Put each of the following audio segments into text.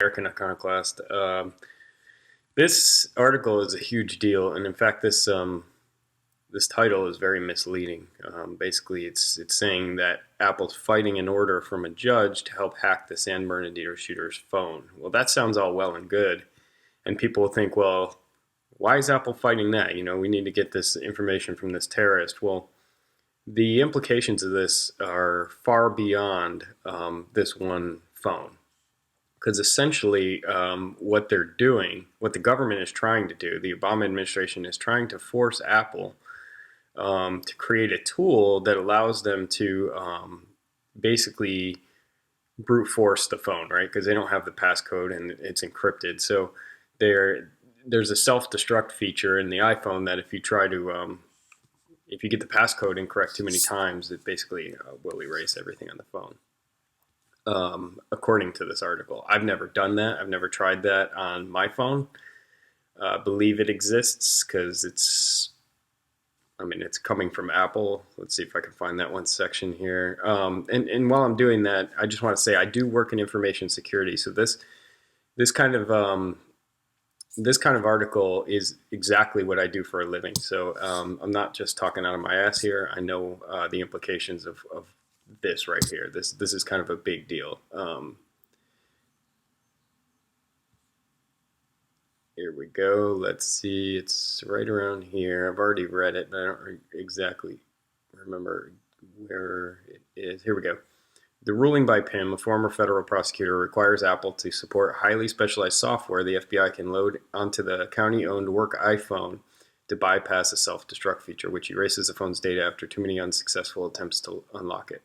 American Iconoclast. This article is a huge deal, and in fact, this title is very misleading. Basically, it's saying that Apple's fighting an order from a judge to help hack the San Bernardino shooter's phone. Well, that sounds all well and good, and people think, well, why is Apple fighting that? We need to get this information from this terrorist. Well, the implications of this are far beyond this one phone. Because essentially, what they're doing, what the government is trying to do, the Obama administration is trying to force Apple to create a tool that allows them to basically brute force the phone, right? Because they don't have the passcode and it's encrypted. So there's a self-destruct feature in the iPhone that if you get the passcode incorrect too many times, it basically will erase everything on the phone. According to this article, I've never done that. I've never tried that on my phone. Believe it exists because it's coming from Apple. Let's see if I can find that one section here. And while I'm doing that, I just want to say I do work in information security. So this kind of article is exactly what I do for a living. So I'm not just talking out of my ass here. I know the implications of this right here. This is kind of a big deal. Here we go. Let's see. It's right around here. I've already read it, but I don't exactly remember where it is. Here we go. The ruling by Pim, a former federal prosecutor, requires Apple to support highly specialized software the FBI can load onto the county-owned work iPhone to bypass a self-destruct feature, which erases the phone's data after too many unsuccessful attempts to unlock it.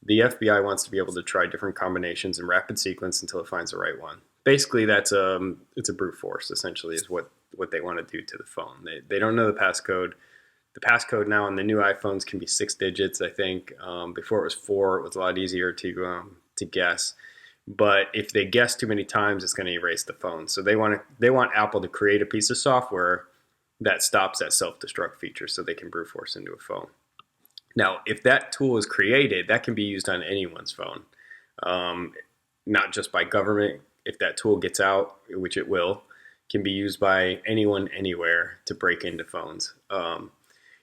The FBI wants to be able to try different combinations in rapid sequence until it finds the right one. Basically, it's a brute force, essentially, is what they want to do to the phone. They don't know the passcode. The passcode now on the new iPhones can be 6 digits, I think. Before it was 4. It was a lot easier to guess. But if they guess too many times, it's going to erase the phone. So they want Apple to create a piece of software that stops that self-destruct feature so they can brute force into a phone. Now, if that tool is created, that can be used on anyone's phone, not just by government. If that tool gets out, which it will, can be used by anyone, anywhere to break into phones.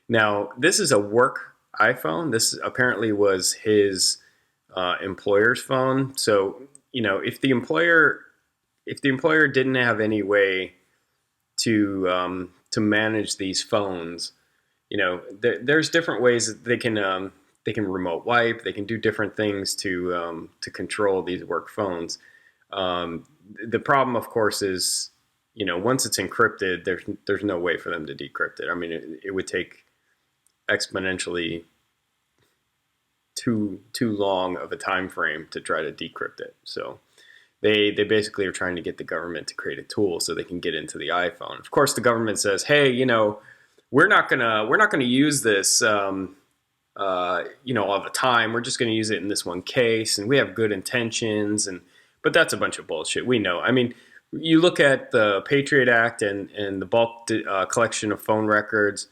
Now, this is a work iPhone. This apparently was his employer's phone. So, if the employer didn't have any way to manage these phones, there's different ways that they can remote wipe. They can do different things to control these work phones. The problem, of course, is once it's encrypted, there's no way for them to decrypt it. I mean, it would take exponentially too long of a time frame to try to decrypt it. So they basically are trying to get the government to create a tool so they can get into the iPhone. Of course, the government says, hey, we're not gonna use this all the time. We're just gonna use it in this one case, and we have good intentions, but that's a bunch of bullshit. We know. I mean, you look at the Patriot Act and the bulk collection of phone records.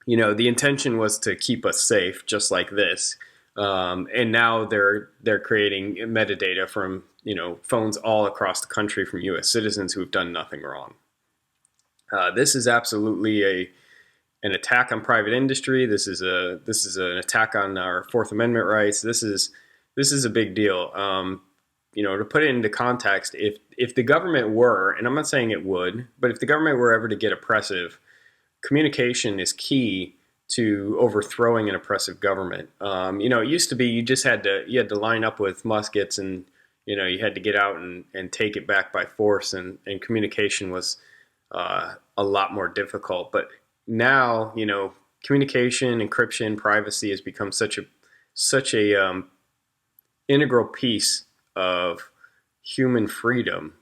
The intention was to keep us safe, just like this. And now they're creating metadata from phones all across the country from U.S. citizens who have done nothing wrong. This is absolutely an attack on private industry. This is an attack on our Fourth Amendment rights. This is a big deal. To put it into context, if the government were, and I'm not saying it would, but if the government were ever to get oppressive, communication is key to overthrowing an oppressive government. It used to be you had to line up with muskets, and you had to get out and take it back by force, and communication was a lot more difficult. But now, communication, encryption, privacy has become such a integral piece of human freedom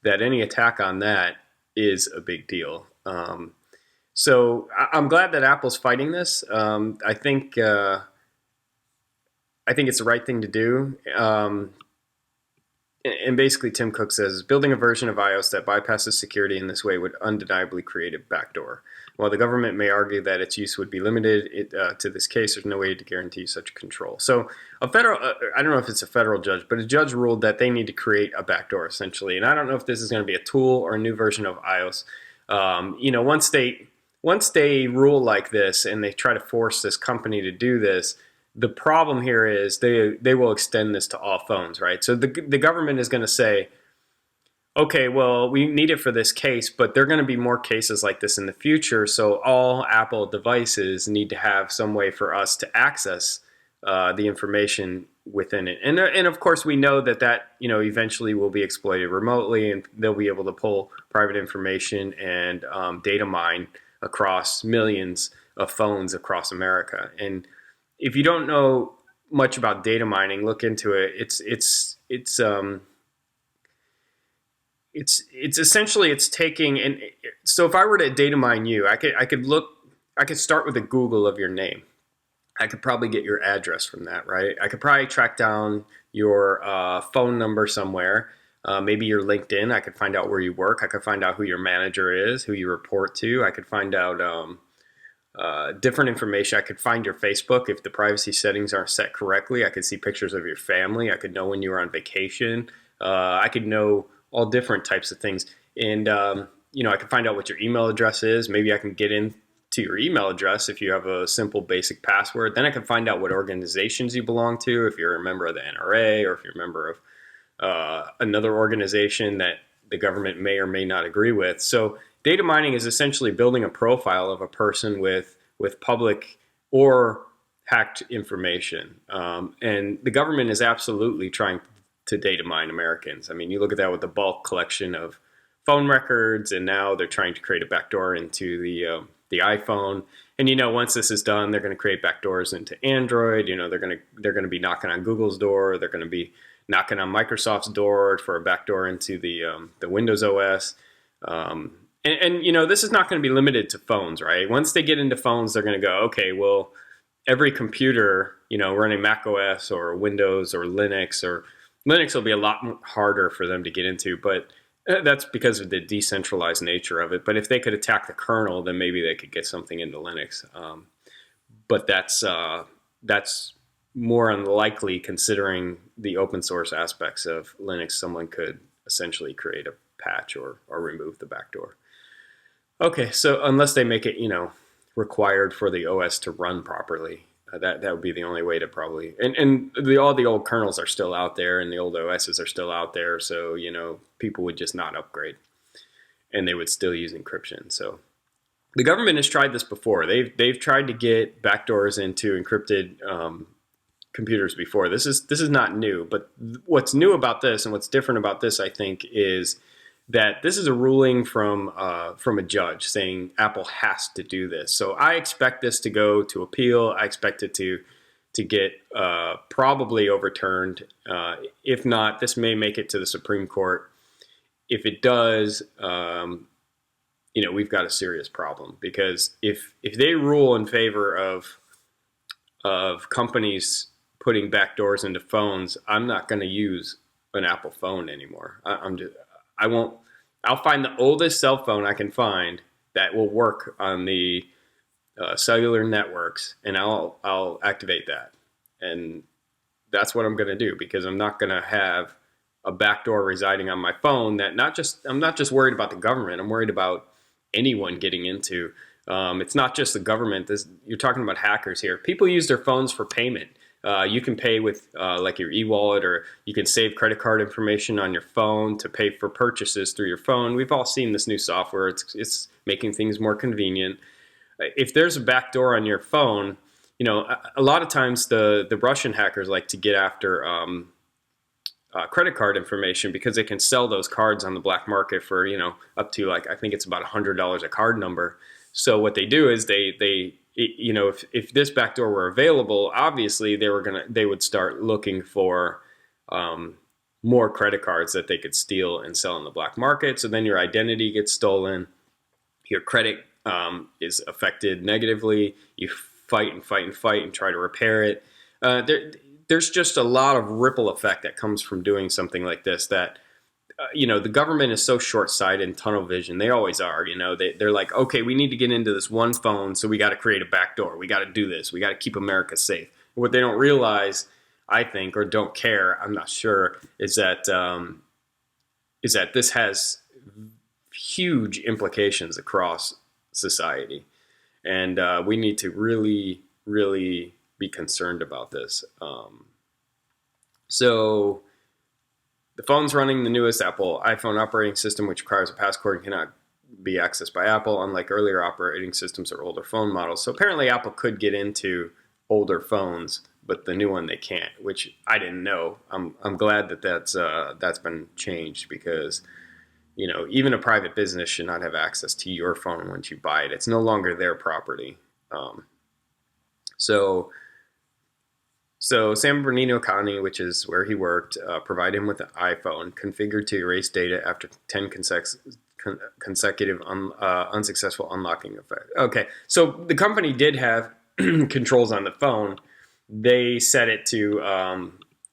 that any attack on that is a big deal. So I'm glad that Apple's fighting this. I think it's the right thing to do. and basically Tim Cook says building a version of iOS that bypasses security in this way would undeniably create a backdoor. While the government may argue that its use would be limited to this case, there's no way to guarantee such control. So a federal, I don't know if it's a federal judge, but a judge ruled that they need to create a backdoor essentially. And I don't know if this is going to be a tool or a new version of iOS. Once they rule like this and they try to force this company to do this, the problem here is they will extend this to all phones, right? So the government is going to say, okay, well, we need it for this case, but there are going to be more cases like this in the future. So all Apple devices need to have some way for us to access the information within it. And of course, we know that eventually will be exploited remotely, and they'll be able to pull private information and data mine across millions of phones across America. And if you don't know much about data mining, look into it. It's essentially it's taking, and so if I were to data mine you, I could start with a Google of your name. I could probably get your address from that, right? I could probably track down your phone number somewhere. Maybe your LinkedIn. I could find out where you work. I could find out who your manager is, who you report to. I could find out different information. I could find your Facebook if the privacy settings aren't set correctly. I could see pictures of your family. I could know when you were on vacation. I could know all different types of things. And, I could find out what your email address is. Maybe I can get into your email address if you have a simple basic password. Then I can find out what organizations you belong to, if you're a member of the NRA or if you're a member of another organization that the government may or may not agree with. So data mining is essentially building a profile of a person with public or hacked information. And the government is absolutely trying to data mine Americans. I mean, you look at that with the bulk collection of phone records, and now they're trying to create a backdoor into the iPhone. And once this is done, they're going to create backdoors into Android. They're going to be knocking on Google's door. They're going to be knocking on Microsoft's door for a backdoor into the Windows OS. This is not going to be limited to phones, right? Once they get into phones, they're going to go, okay, well, every computer, running Mac OS or Windows or Linux will be a lot harder for them to get into, but that's because of the decentralized nature of it. But if they could attack the kernel, then maybe they could get something into Linux. But that's more unlikely considering the open source aspects of Linux. Someone could essentially create a patch or remove the backdoor. Okay, so unless they make it, required for the OS to run properly, that would be the only way to probably. And all the old kernels are still out there, and the old OSs are still out there. So people would just not upgrade, and they would still use encryption. So the government has tried this before. They've tried to get backdoors into encrypted computers before. This is not new, but what's new about this and what's different about this, I think, is that this is a ruling from a judge saying Apple has to do this. So I expect this to go to appeal. I expect it to get probably overturned. If not, this may make it to the Supreme Court. If it does, we've got a serious problem, because if they rule in favor of companies putting backdoors into phones, I'm not going to use an Apple phone anymore. I'll find the oldest cell phone I can find that will work on the cellular networks, and I'll activate that. And that's what I'm going to do, because I'm not going to have a backdoor residing on my phone I'm not just worried about the government. I'm worried about anyone getting into. It's not just the government. You're talking about hackers here. People use their phones for payment. You can pay with like your e-wallet, or you can save credit card information on your phone to pay for purchases through your phone. We've all seen this new software. It's making things more convenient. If there's a backdoor on your phone, a lot of times the Russian hackers like to get after credit card information, because they can sell those cards on the black market for up to, like, I think it's about $100 a card number. So what they do is if this backdoor were available, obviously they would start looking for more credit cards that they could steal and sell on the black market. So then your identity gets stolen, your credit is affected negatively. You fight and fight and fight and try to repair it. there's just a lot of ripple effect that comes from doing something like this that the government is so short-sighted and tunnel vision. They always are. They're like, okay, we need to get into this one phone, so we got to create a backdoor. We got to do this. We got to keep America safe. What they don't realize, I think, or don't care, I'm not sure, is that this has huge implications across society, and we need to really, really be concerned about this. So the phone's running the newest Apple iPhone operating system, which requires a passcode and cannot be accessed by Apple, unlike earlier operating systems or older phone models. So apparently Apple could get into older phones, but the new one they can't, which I didn't know. I'm glad that that's been changed, because even a private business should not have access to your phone once you buy it. It's no longer their property. So San Bernardino County, which is where he worked, provided him with an iPhone configured to erase data after 10 consecutive unsuccessful unlocking effect. Okay, so the company did have controls on the phone. They set it to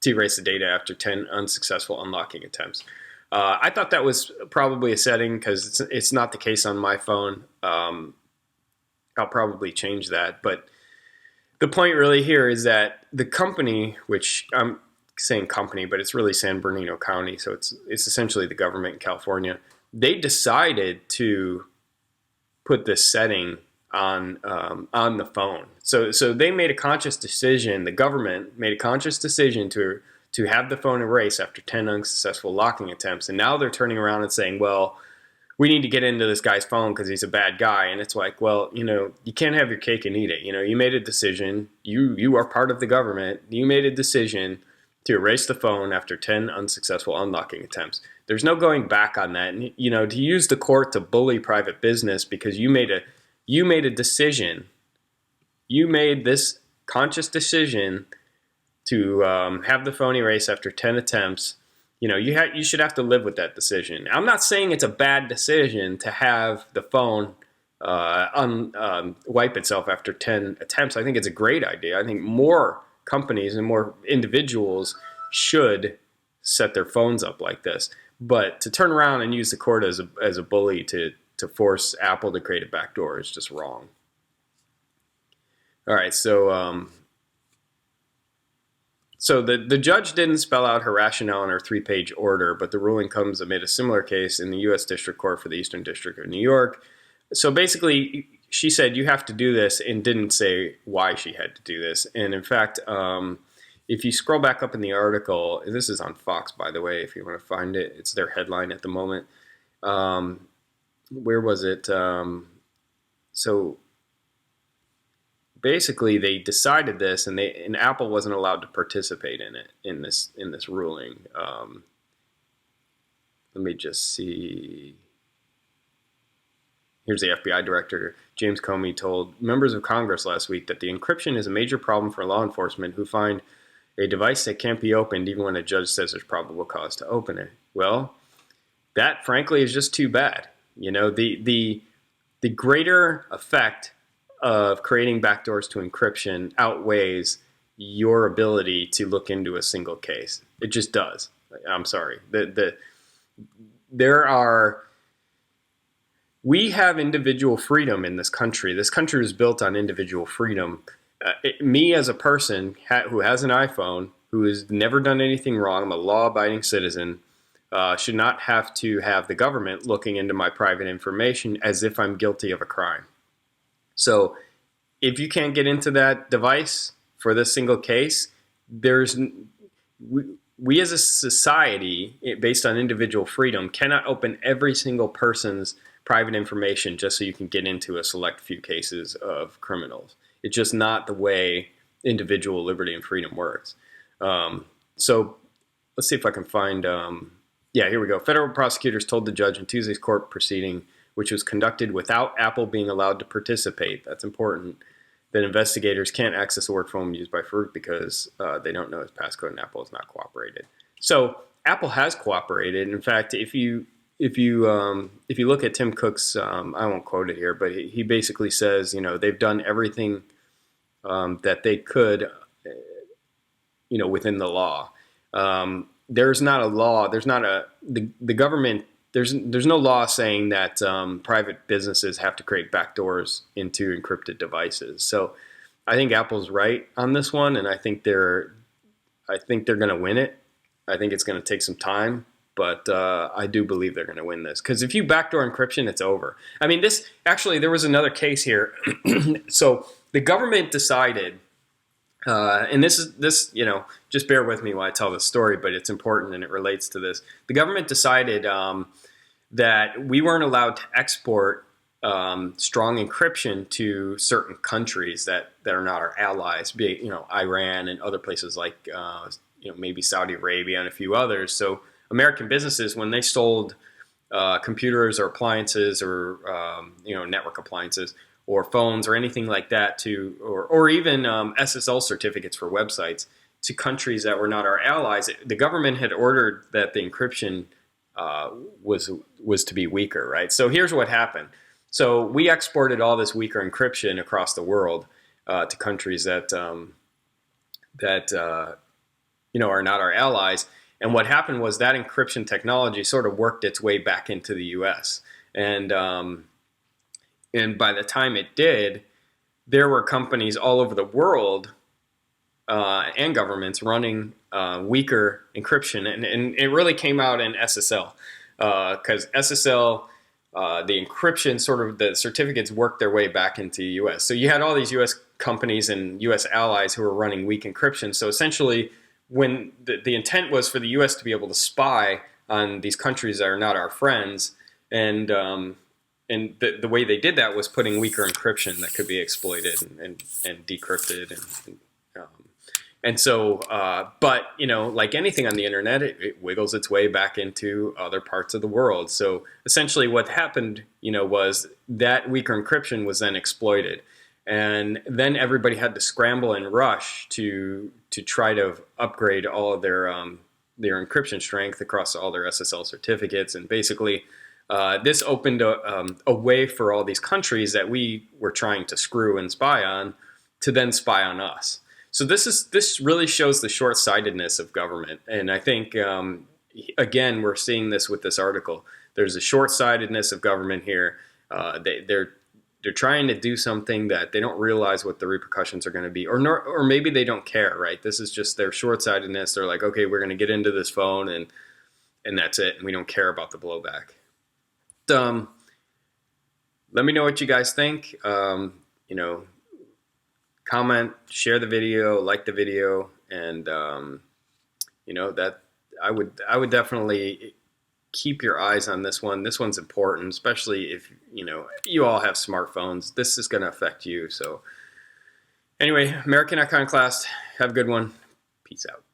erase the data after 10 unsuccessful unlocking attempts. I thought that was probably a setting, because it's not the case on my phone. I'll probably change that, but the point really here is that the company, which I'm saying company, but it's really San Bernardino County, so it's essentially the government in California, they decided to put this setting on the phone. So they made a conscious decision. The government made a conscious decision to have the phone erase after 10 unsuccessful locking attempts, and now they're turning around and saying, well, we need to get into this guy's phone because he's a bad guy. And it's like, well, you can't have your cake and eat it. You made a decision. You are part of the government. You made a decision to erase the phone after 10 unsuccessful unlocking attempts. There's no going back on that. And, to use the court to bully private business because you made a decision. You made this conscious decision to have the phone erased after 10 attempts. You should have to live with that decision. I'm not saying it's a bad decision to have the phone wipe itself after 10 attempts. I think it's a great idea. I think more companies and more individuals should set their phones up like this. But to turn around and use the court as a bully to force Apple to create a backdoor is just wrong. All right, so the judge didn't spell out her rationale in her 3-page order, but the ruling comes amid a similar case in the U.S. District Court for the Eastern District of New York. So basically, she said you have to do this and didn't say why she had to do this. And in fact, if you scroll back up in the article, this is on Fox, by the way, if you want to find it. It's their headline at the moment. Where was it? So basically, they decided this, and Apple wasn't allowed to participate in it in this ruling. Let me just see. Here's the FBI director, James Comey, told members of Congress last week that the encryption is a major problem for law enforcement who find a device that can't be opened even when a judge says there's probable cause to open it. Well, that frankly is just too bad. The greater effect of creating backdoors to encryption outweighs your ability to look into a single case. It just does. I'm sorry. We have individual freedom in this country. This country was built on individual freedom. Me as a person who has an iPhone, who has never done anything wrong, I'm a law-abiding citizen, should not have to have the government looking into my private information as if I'm guilty of a crime. So if you can't get into that device for this single case, we as a society, based on individual freedom, cannot open every single person's private information just so you can get into a select few cases of criminals. It's just not the way individual liberty and freedom works. So let's see if I can find, here we go. Federal prosecutors told the judge in Tuesday's court proceeding, which was conducted without Apple being allowed to participate, that's important, that investigators can't access a work phone used by Farouk because they don't know his passcode and Apple has not cooperated. So Apple has cooperated. In fact, if you look at Tim Cook's, I won't quote it here, but he basically says, they've done everything that they could within the law. There's not a law. There's not the government. There's no law saying that private businesses have to create backdoors into encrypted devices. So I think Apple's right on this one, and I think they're going to win it. I think it's going to take some time, but I do believe they're going to win this, because if you backdoor encryption, it's over. I mean, there was another case here. So the government decided, and just bear with me while I tell this story, but it's important and it relates to this. The government decided that we weren't allowed to export strong encryption to certain countries that are not our allies, be it, Iran and other places like maybe Saudi Arabia and a few others. So American businesses, when they sold computers or appliances or network appliances or phones or anything like that or even SSL certificates for websites to countries that were not our allies, the government had ordered that the encryption was to be weaker, right? So here's what happened. So we exported all this weaker encryption across the world to countries that are not our allies. And what happened was that encryption technology sort of worked its way back into the U.S. And by the time it did, there were companies all over the world and governments running weaker encryption, and it really came out in SSL, because SSL. The encryption, sort of the certificates, worked their way back into the U.S. So you had all these U.S. companies and U.S. allies who were running weak encryption. So essentially, when the intent was for the U.S. to be able to spy on these countries that are not our friends, and the way they did that was putting weaker encryption that could be exploited and decrypted and so, but like anything on the internet, it wiggles its way back into other parts of the world. So essentially, what happened, was that weaker encryption was then exploited, and then everybody had to scramble and rush to try to upgrade all of their encryption strength across all their SSL certificates, and basically, this opened a way for all these countries that we were trying to screw and spy on to then spy on us. So this really shows the short-sightedness of government, and I think again we're seeing this with this article. There's a short-sightedness of government here. They're trying to do something that they don't realize what the repercussions are going to be, or maybe they don't care. Right? This is just their short-sightedness. They're like, okay, we're going to get into this phone, and that's it, and we don't care about the blowback. Let me know what you guys think. Comment, share the video, like the video, and that I would definitely keep your eyes on this one. This one's important, especially if you all have smartphones. This is going to affect you. So anyway, American Iconoclast, have a good one. Peace out.